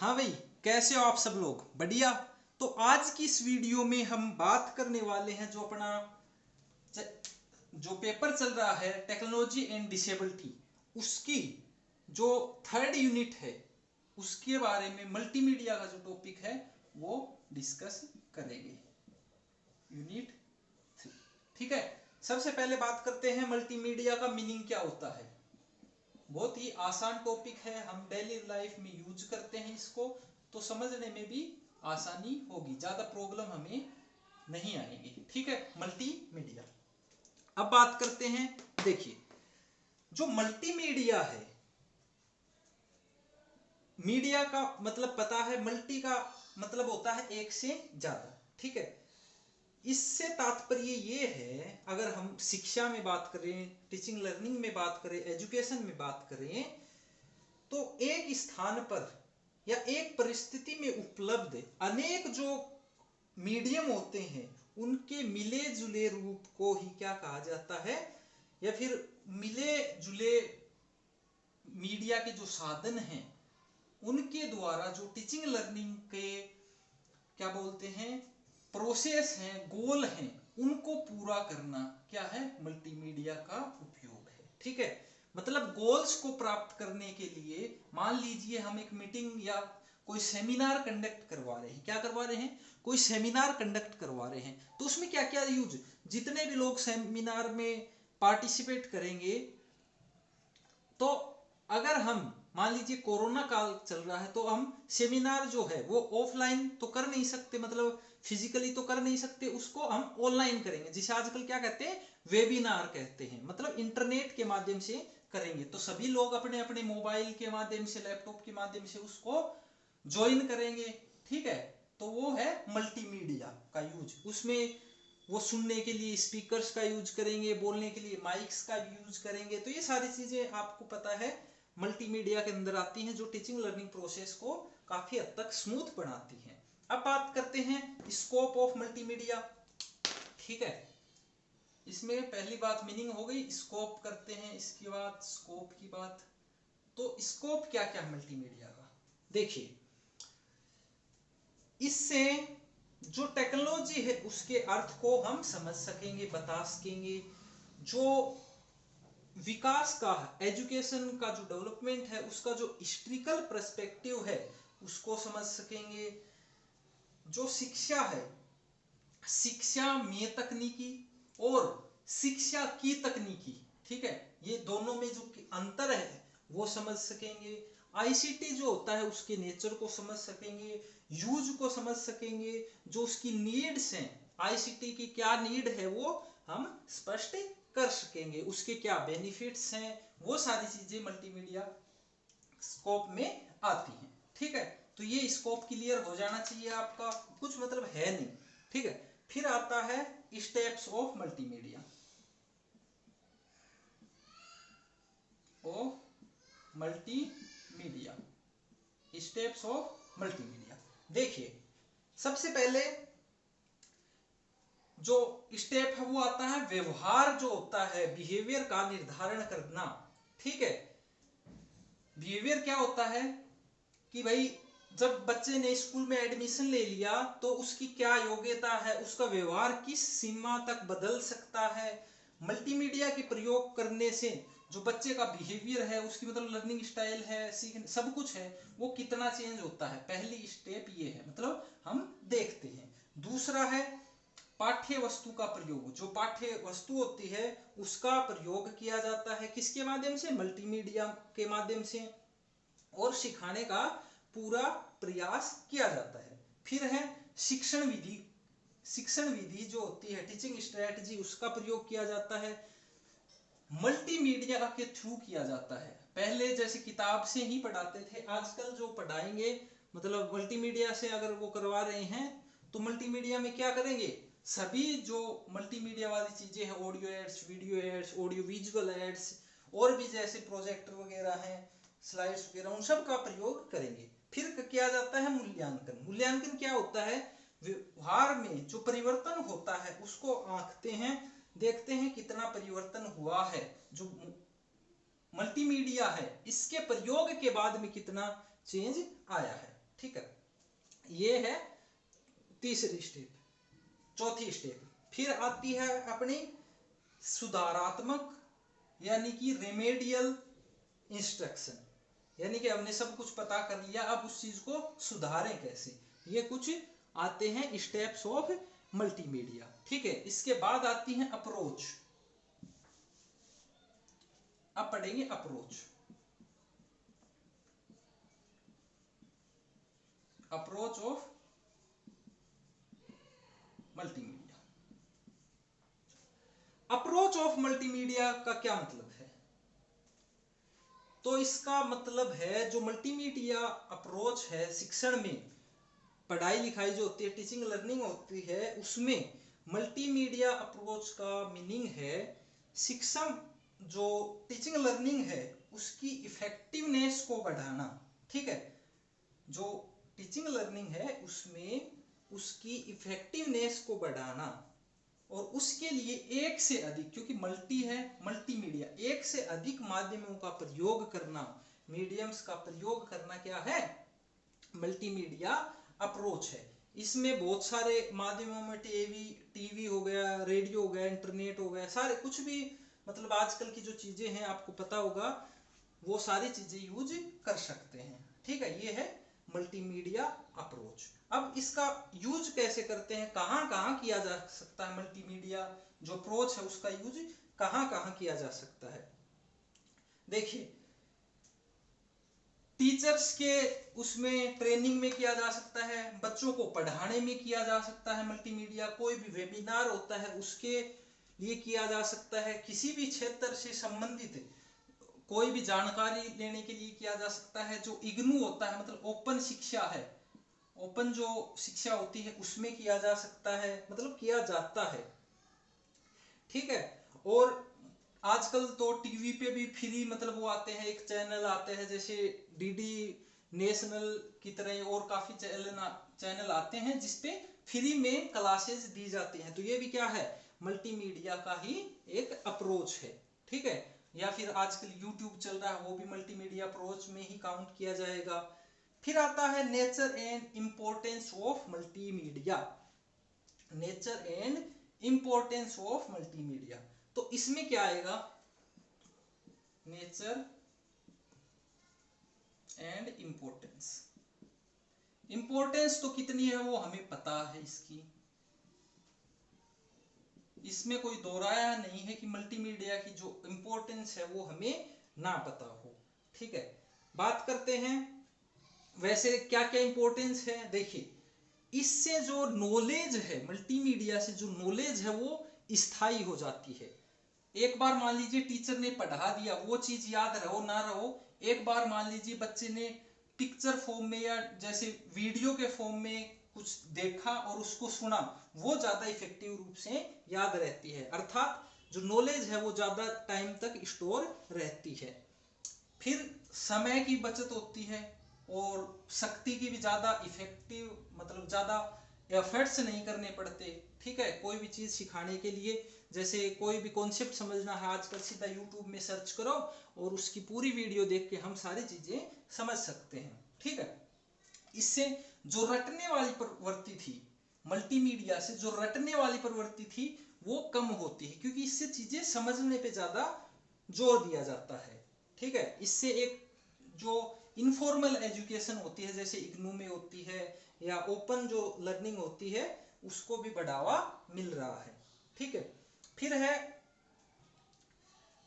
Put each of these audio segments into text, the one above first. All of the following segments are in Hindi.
हाँ भाई, कैसे हो आप सब लोग? बढ़िया। तो आज की इस वीडियो में हम बात करने वाले हैं जो अपना जो पेपर चल रहा है टेक्नोलॉजी एंड डिसेबिलिटी, उसकी जो थर्ड यूनिट है उसके बारे में मल्टीमीडिया का जो टॉपिक है वो डिस्कस करेंगे। यूनिट 3। ठीक है, सबसे पहले बात करते हैं मल्टीमीडिया का मीनिंग क्या होता है। बहुत ही आसान टॉपिक है, हम डेली लाइफ में यूज करते हैं इसको, तो समझने में भी आसानी होगी, ज्यादा प्रॉब्लम हमें नहीं आएगी। ठीक है, मल्टीमीडिया। अब बात करते हैं, देखिए जो मल्टीमीडिया है, मीडिया का मतलब पता है, मल्टी का मतलब होता है एक से ज्यादा। ठीक है, इससे तात्पर्य ये है, अगर हम शिक्षा में बात करें, टीचिंग लर्निंग में बात करें, एजुकेशन में बात करें, तो एक स्थान पर या एक परिस्थिति में उपलब्ध अनेक जो मीडियम होते हैं उनके मिले जुले रूप को ही क्या कहा जाता है, या फिर मिले जुले मीडिया के जो साधन हैं उनके द्वारा जो टीचिंग लर्निंग के क्या बोलते हैं प्रोसेस हैं, गोल हैं, उनको पूरा करना क्या है, मल्टीमीडिया का उपयोग है। ठीक है, मतलब गोल्स को प्राप्त करने के लिए मान लीजिए हम एक मीटिंग या कोई सेमिनार कंडक्ट करवा रहे हैं, क्या करवा रहे हैं, कोई सेमिनार कंडक्ट करवा रहे हैं, तो उसमें क्या क्या यूज, जितने भी लोग सेमिनार में पार्टिसिपेट करेंगे, तो अगर हम मान लीजिए कोरोना काल चल रहा है तो हम सेमिनार जो है वो ऑफलाइन तो कर नहीं सकते, मतलब फिजिकली तो कर नहीं सकते, उसको हम ऑनलाइन करेंगे, जिसे आजकल क्या कहते हैं, वेबिनार कहते हैं, मतलब इंटरनेट के माध्यम से करेंगे। तो सभी लोग अपने अपने मोबाइल के माध्यम से, लैपटॉप के माध्यम से उसको ज्वाइन करेंगे। ठीक है, तो वो है मल्टीमीडिया का यूज। उसमें वो सुनने के लिए स्पीकर्स का यूज करेंगे, बोलने के लिए माइक्स का यूज करेंगे, तो ये सारी चीजें आपको पता है मल्टीमीडिया के अंदर आती हैं, जो टीचिंग लर्निंग प्रोसेस को काफी हद तक स्मूथ बनाती हैं। अब बात करते हैं स्कोप ऑफ मल्टीमीडिया। ठीक है, इसमें पहली बात मीनिंग हो गई, स्कोप करते हैं, इसके बाद स्कोप की बात। तो स्कोप क्या क्या मल्टीमीडिया का, देखिए इससे जो टेक्नोलॉजी है उसके अर्थ को हम समझ सकेंगे, बता सकेंगे, जो विकास का, एजुकेशन का जो डेवलपमेंट है उसका जो हिस्ट्रिकल पर्सपेक्टिव है उसको समझ सकेंगे, जो शिक्षा है, शिक्षा में तकनीकी और शिक्षा की तकनीकी, ठीक है, ये दोनों में जो अंतर है वो समझ सकेंगे, आईसीटी जो होता है उसके नेचर को समझ सकेंगे, यूज को समझ सकेंगे, जो उसकी नीड्स हैं, आईसीटी की क्या नीड है वो हम स्पष्ट कर सकेंगे, उसके क्या बेनिफिट्स हैं, वो सारी चीजें मल्टीमीडिया स्कोप में आती हैं। ठीक है, तो ये स्कोप क्लियर हो जाना चाहिए आपका, कुछ मतलब है नहीं। ठीक है, फिर आता है steps of multimedia, of multimedia, steps of multimedia. देखिए सबसे पहले जो स्टेप है वो आता है व्यवहार जो होता है, बिहेवियर का निर्धारण करना। ठीक है, बिहेवियर क्या होता है कि भाई जब बच्चे ने स्कूल में एडमिशन ले लिया तो उसकी क्या योग्यता है, उसका व्यवहार किस सीमा तक बदल सकता है, मल्टीमीडिया के प्रयोग करने से जो बच्चे का बिहेवियर है, उसकी मतलब लर्निंग स्टाइल है, सीखने सब कुछ है, वो कितना चेंज होता है। पहली स्टेप ये है, मतलब हम देखते हैं। दूसरा है पाठ्य वस्तु का प्रयोग, जो पाठ्य वस्तु होती है उसका प्रयोग किया जाता है, किसके माध्यम से, मल्टीमीडिया के माध्यम से, और सिखाने का पूरा प्रयास किया जाता है। फिर है शिक्षण विधि, शिक्षण विधि जो होती है, टीचिंग स्ट्रेटजी, उसका प्रयोग किया जाता है, मल्टीमीडिया के थ्रू किया जाता है। पहले जैसे किताब से ही पढ़ाते थे, आजकल जो पढ़ाएंगे मतलब मल्टीमीडिया से अगर वो करवा रहे हैं तो मल्टीमीडिया में क्या करेंगे, सभी जो मल्टीमीडिया वाली चीजें हैं, audio aids, video aids, audio visual aids, और भी जैसे प्रोजेक्टर वगैरह हैं, स्लाइड्स वगैरह, उन सब का प्रयोग करेंगे। फिर किया जाता है मूल्यांकन। मूल्यांकन क्या होता है, व्यवहार में जो परिवर्तन होता है उसको आंकते हैं, देखते हैं कितना परिवर्तन हुआ है, जो मल्टीमीडिया है इसके प्रयोग के बाद में कितना चेंज आया है। ठीक है, ये है तीसरी स्टेप। चौथी स्टेप फिर आती है अपनी सुधारात्मक, यानी कि रेमेडियल इंस्ट्रक्शन, यानी कि हमने सब कुछ पता कर लिया, अब उस चीज को सुधारें कैसे, ये कुछ आते हैं स्टेप्स ऑफ मल्टीमीडिया। ठीक है, इसके बाद आती हैं अप्रोच। अब पढ़ेंगे approach. Approach of multimedia. Approach of multimedia का क्या मतलब है? तो इसका मतलब है जो मल्टीमीडिया अप्रोच है शिक्षण में, पढ़ाई लिखाई जो होती है, टीचिंग लर्निंग होती है, उसमें मल्टीमीडिया अप्रोच का मीनिंग है शिक्षण, जो टीचिंग लर्निंग है उसकी इफेक्टिवनेस को बढ़ाना। ठीक है, जो टीचिंग लर्निंग है उसमें उसकी इफेक्टिवनेस को बढ़ाना, और उसके लिए एक से अधिक, क्योंकि मल्टी है मल्टीमीडिया, एक से अधिक माध्यमों का प्रयोग करना, मीडियम्स का प्रयोग करना क्या है? मल्टीमीडिया अप्रोच है। इसमें बहुत सारे माध्यमों में टीवी हो गया, रेडियो हो गया, इंटरनेट हो गया, सारे कुछ भी, मतलब आजकल की जो चीजें हैं आपको पता होगा, वो सारी चीजें यूज कर सकते हैं। ठीक है, ये है मल्टीमीडिया अप्रोच। अब इसका यूज कैसे करते हैं, कहां कहां किया जा सकता है, मल्टीमीडिया जो अप्रोच है उसका यूज कहां कहां किया जा सकता है? देखिए, टीचर्स के उसमें ट्रेनिंग में किया जा सकता है, बच्चों को पढ़ाने में किया जा सकता है मल्टीमीडिया, कोई भी वेबिनार होता है उसके लिए किया जा सकता है, किसी भी क्षेत्र से संबंधित कोई भी जानकारी लेने के लिए किया जा सकता है, जो इग्नू होता है मतलब ओपन शिक्षा है, ओपन जो शिक्षा होती है उसमें किया जा सकता है, मतलब किया जाता है। ठीक है, और आजकल तो टीवी पे भी फ्री, मतलब वो आते हैं, एक चैनल आते हैं जैसे डीडी नेशनल की तरह, और काफी चैनल आते हैं जिसपे फ्री में क्लासेस दी जाती हैं, तो ये भी क्या है? मल्टीमीडिया का ही एक अप्रोच है। ठीक है, या फिर आजकल यूट्यूब चल रहा है, वो भी मल्टीमीडिया अप्रोच में ही काउंट किया जाएगा। फिर आता है nature and importance of multimedia. Nature and importance of multimedia, तो इसमें क्या आएगा? Nature and importance. इंपॉर्टेंस तो कितनी है वो हमें पता है इसकी, इसमें कोई दोहराया नहीं है कि मल्टीमीडिया की जो इंपॉर्टेंस है वो हमें ना पता हो। ठीक है, बात करते हैं वैसे क्या क्या इंपॉर्टेंस है। देखिए, इससे जो नॉलेज है, मल्टीमीडिया से जो नॉलेज है वो स्थायी हो जाती है। एक बार मान लीजिए टीचर ने पढ़ा दिया, वो चीज याद रहो ना रहो, एक बार मान लीजिए बच्चे ने पिक्चर फॉर्म में या जैसे वीडियो के फॉर्म में कुछ देखा और उसको सुना, वो ज्यादा इफेक्टिव रूप से याद रहती है, अर्थात जो नॉलेज है वो ज्यादा टाइम तक स्टोर रहती है। फिर समय की बचत होती है, और शक्ति की भी ज्यादा इफेक्टिव, मतलब ज्यादा एफर्ट्स नहीं करने पड़ते। ठीक है, कोई भी चीज सिखाने के लिए, जैसे कोई भी कॉन्सेप्ट समझना है, आजकल सीधा यूट्यूब में सर्च करो और उसकी पूरी वीडियो देख के हम सारी चीजें समझ सकते हैं। ठीक है, इससे जो रटने वाली प्रवृत्ति थी, मल्टीमीडिया से जो रटने वाली प्रवृत्ति थी वो कम होती है, क्योंकि इससे चीजें समझने पे ज्यादा जोर दिया जाता है। ठीक है, इससे एक जो इनफॉर्मल एजुकेशन होती है, जैसे इग्नू में होती है, या ओपन जो लर्निंग होती है, उसको भी बढ़ावा मिल रहा है। ठीक है, फिर है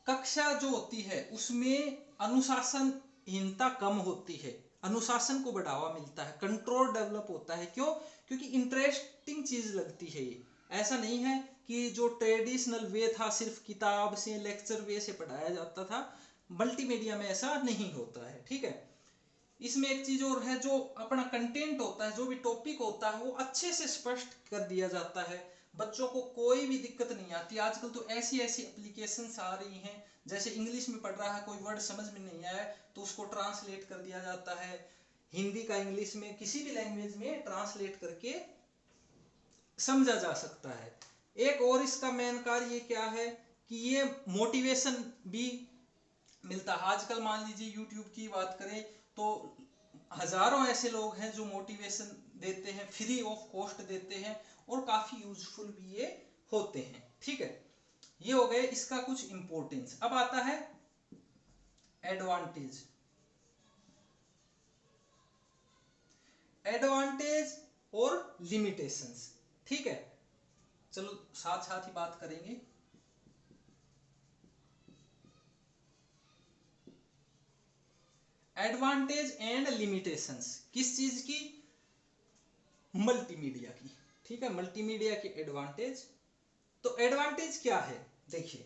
कक्षा जो होती है उसमें अनुशासनहीनता कम होती है, अनुशासन को बढ़ावा मिलता है, कंट्रोल डेवलप होता है। क्यों? क्योंकि इंटरेस्टिंग चीज लगती है ये, ऐसा नहीं है कि जो ट्रेडिशनल वे था, सिर्फ किताब से लेक्चर वे से पढ़ाया जाता था, मल्टीमीडिया में ऐसा नहीं होता है। ठीक है, इसमें एक चीज और है, जो अपना कंटेंट होता है, जो भी टॉपिक होता है वो अच्छे से स्पष्ट कर दिया जाता है, बच्चों को कोई भी दिक्कत नहीं आती। आजकल तो ऐसी ऐसी एप्लीकेशंस आ रही हैं, जैसे इंग्लिश में पढ़ रहा है, कोई वर्ड समझ में नहीं आया तो उसको ट्रांसलेट कर दिया जाता है, हिंदी का इंग्लिश में, किसी भी लैंग्वेज में ट्रांसलेट करके समझा जा सकता है। एक और इसका मेन कार्य ये क्या है कि ये मोटिवेशन भी मिलता है। आजकल मान लीजिए यूट्यूब की बात करें तो हजारों ऐसे लोग हैं जो मोटिवेशन देते हैं, फ्री ऑफ कॉस्ट देते हैं और काफी यूजफुल भी ये होते हैं। ठीक है, ये हो गए इसका कुछ इंपॉर्टेंस। अब आता है एडवांटेज। एडवांटेज और लिमिटेशंस। ठीक है, चलो साथ साथ ही बात करेंगे। एडवांटेज एंड लिमिटेशंस किस चीज की? मल्टीमीडिया की। ठीक है, मल्टीमीडिया की एडवांटेज। तो एडवांटेज क्या है, देखिए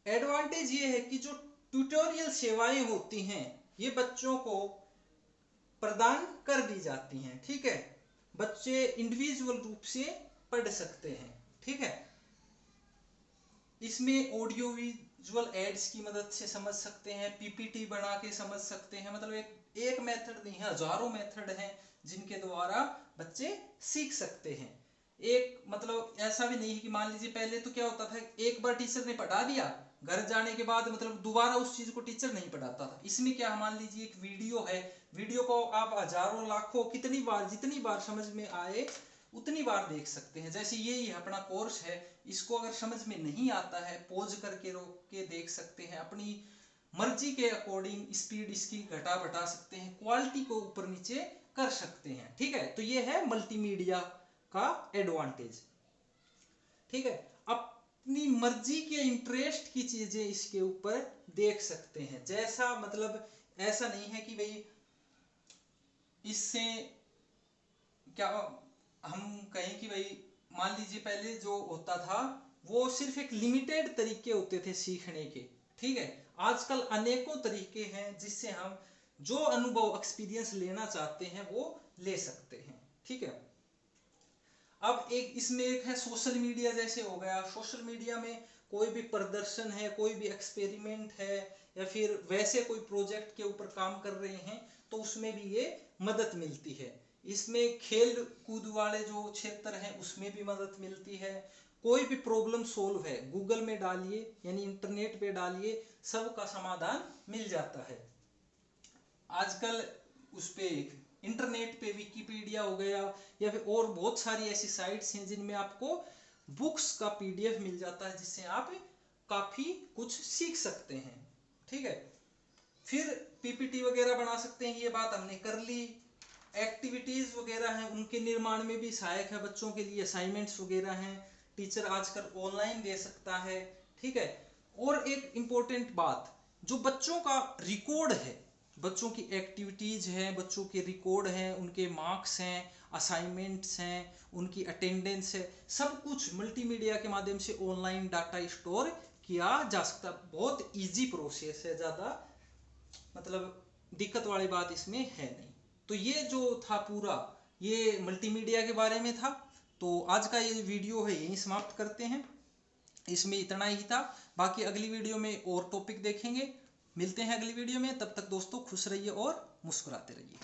एडवांटेज ये है कि जो ट्यूटोरियल सेवाएं होती हैं ये बच्चों को प्रदान कर दी जाती हैं। ठीक है, बच्चे इंडिविजुअल रूप से पढ़ सकते हैं। ठीक है, इसमें ऑडियो विजुअल एड्स की मदद से समझ सकते हैं, पीपीटी बना के समझ सकते हैं। मतलब एक मेथड नहीं है, हजारों मेथड हैं जिनके द्वारा बच्चे सीख सकते हैं। एक मतलब ऐसा भी नहीं है कि मान लीजिए पहले तो क्या होता था, एक बार टीचर ने पढ़ा दिया, घर जाने के बाद मतलब दोबारा उस चीज को टीचर नहीं पढ़ाता था। इसमें क्या, मान लीजिए एक वीडियो है, वीडियो को आप हजारों लाखों कितनी बार, जितनी बार समझ में आए उतनी बार देख सकते हैं। जैसे यही अपना कोर्स है, इसको अगर समझ में नहीं आता है पॉज करके रोक के देख सकते हैं, अपनी मर्जी के अकॉर्डिंग स्पीड इसकी घटा बढ़ा सकते हैं, क्वालिटी को ऊपर नीचे कर सकते हैं। ठीक है, तो ये है मल्टीमीडिया का एडवांटेज। ठीक है, अपनी मर्जी के इंटरेस्ट की चीजें इसके ऊपर देख सकते हैं। जैसा मतलब ऐसा नहीं है कि भाई इससे क्या हम कहें कि भाई मान लीजिए पहले जो होता था वो सिर्फ एक लिमिटेड तरीके होते थे सीखने के। ठीक है, आजकल अनेकों तरीके हैं जिससे हम जो अनुभव एक्सपीरियंस लेना चाहते हैं वो ले सकते हैं। ठीक है, अब एक इसमें एक है सोशल मीडिया। जैसे हो गया सोशल मीडिया में कोई भी प्रदर्शन है, कोई भी एक्सपेरिमेंट है, या फिर वैसे कोई प्रोजेक्ट के ऊपर काम कर रहे हैं तो उसमें भी ये मदद मिलती है। इसमें खेल कूद वाले जो क्षेत्र हैं उसमें भी मदद मिलती है। कोई भी प्रॉब्लम सोल्व है गूगल में डालिए, यानी इंटरनेट पे डालिए, सबका समाधान मिल जाता है। आजकल उस पे इंटरनेट पे विकिपीडिया हो गया या फिर और बहुत सारी ऐसी साइट्स हैं जिनमें आपको बुक्स का पीडीएफ मिल जाता है, जिससे आप काफी कुछ सीख सकते हैं। ठीक है, फिर पीपीटी वगैरह बना सकते हैं, ये बात हमने कर ली। एक्टिविटीज वगैरह हैं उनके निर्माण में भी सहायक है, बच्चों के लिए असाइनमेंट्स वगैरह हैं टीचर आजकल ऑनलाइन दे सकता है। ठीक है, और एक इंपॉर्टेंट बात, जो बच्चों का रिकॉर्ड है, बच्चों की एक्टिविटीज हैं, बच्चों के रिकॉर्ड हैं, उनके मार्क्स हैं, असाइनमेंट्स हैं, उनकी अटेंडेंस है, सब कुछ मल्टीमीडिया के माध्यम से ऑनलाइन डाटा स्टोर किया जा सकता। बहुत इजी प्रोसेस है, ज़्यादा मतलब दिक्कत वाली बात इसमें है नहीं। तो ये जो था पूरा ये मल्टीमीडिया के बारे में था। तो आज का ये वीडियो है यहीं समाप्त करते हैं, इसमें इतना ही था। बाकी अगली वीडियो में और टॉपिक देखेंगे। मिलते हैं अगली वीडियो में, तब तक दोस्तों खुश रहिए और मुस्कुराते रहिए।